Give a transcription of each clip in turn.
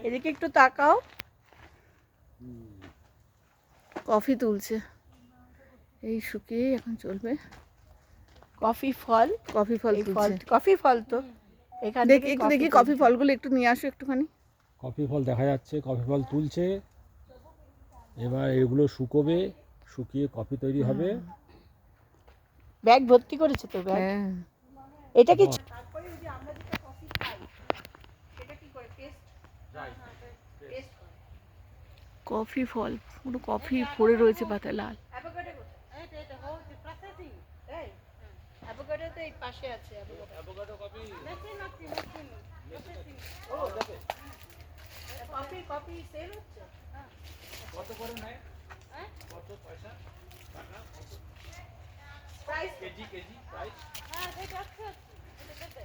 এদিকে একটু তাকাও। কফি তুলছে, এই শুকিয়ে এখন চলবে। কফি ফল তুলছে। কফি ফল তো এখান থেকে একটু দেখি কফি ফলগুলো একটু নিয়ে আসো একটুখানি। কফি ফল দেখা যাচ্ছে, কফি ফল তুলছে। এবার এগুলো শুকোবে, শুকিয়ে কফি তৈরি হবে। ব্যাগ ভর্তি করেছে তো ব্যাগ। হ্যাঁ, এটা কি তারপরে ওই যে আমরা যেটা কফি খাই সেটা কি করে টেস্ট কফি ফল পুরো কফি পড়ে রয়েছে পাতায় লাল। অ্যাভোকাডো কোথায়? এটা হচ্ছে প্রসেসিং। এই অ্যাভোকাডো তো এই পাশে আছে। Avocado coffee machine processing. ও দেখো কফি সেল হচ্ছে। কত করে নেয়? হ্যাঁ, কত পয়সা? টাকা কত? Price KG price? হ্যাঁ এটা আছে, এটা দেবে।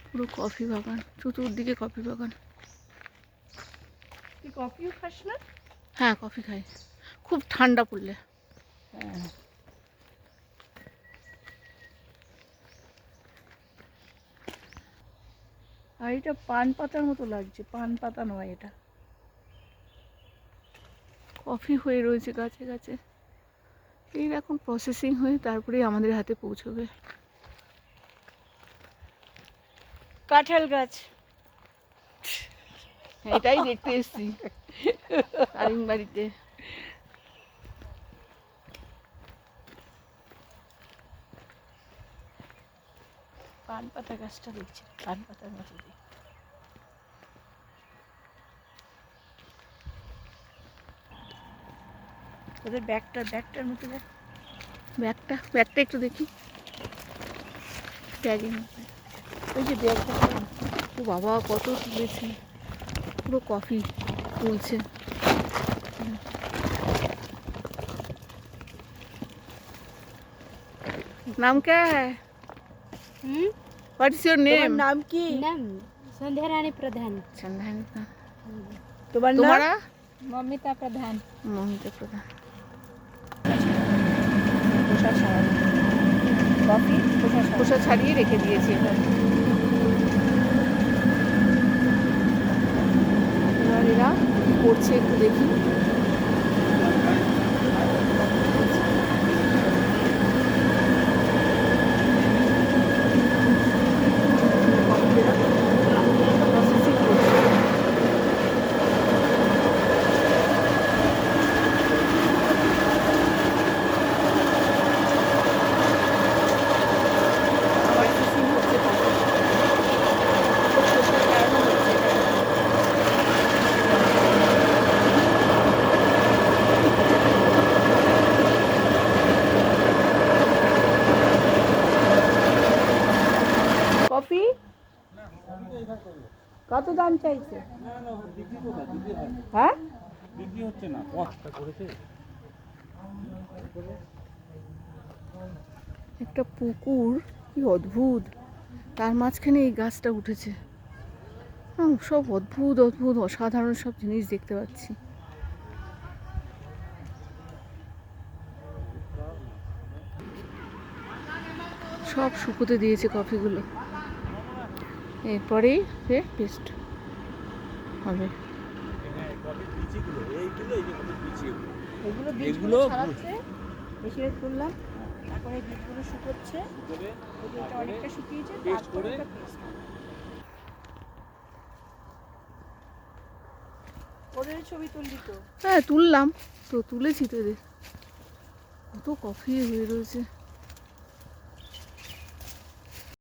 পুরো কফি বাগান, চতুর্দিকে কফি বাগান। তুই কফিও খাস না? হ্যাঁ, কফি খাই খুব ঠান্ডা পড়লে। হ্যাঁ। আর এটা পান পাতার মতো লাগছে, পান পাতা নয় এটা। কফি হয়ে রয়েছে গাছে গাছে, এই এখন প্রসেসিং হয়ে তারপরেই আমাদের হাতে পৌঁছবে। কাঁঠাল গাছ। এটাই দেখতে এসছি আরিম বাড়িতে। পান পাতা গাছটা দেখছি, পান পাতার মতো দেখতে। তোদের ব্যাগটার মতো দেখ। ব্যাগটা একটু দেখি। ব্যাগের মধ্যে ওই যে ব্যাগটা। ও বাবা কত তুলেছে, পুরো কফি তুলছে। नाम क्या है? What is your name? নাম কি? नाम संध्या रानी प्रधान। चंदन। तुम्हारा ममिता प्रधान। ममिता प्रधान। কফি খোসা ছাড়িয়ে রেখে দিয়েছি এবার। এবার এরা কি করছে একটু দেখি। কফি কত দাম চাইছে? হ্যাঁ, বিক্রি হচ্ছে না, কষ্টটা করেছে। একটা পুকুর, কি অদ্ভুত, তার মাঝখানে এই গাছটা উঠেছে। সব অদ্ভুত অদ্ভুত অসাধারণ সব জিনিস দেখতে পাচ্ছি। সব শুকোতে দিয়েছে কফিগুলো, এরপরেই সে পেস্ট হবে। এগুলো বীজগুলো ছাড়াচ্ছে, মেশিনে তুললাম, তারপরে বীজগুলো শুকোচ্ছে, এটা অনেকটা শুকিয়েছে, তারপরে এটা পেস্ট। ওদের ছবি তুললি তো? হ্যাঁ তুললাম তো, তুলেছি তো, কত কফি হয়ে রয়েছে।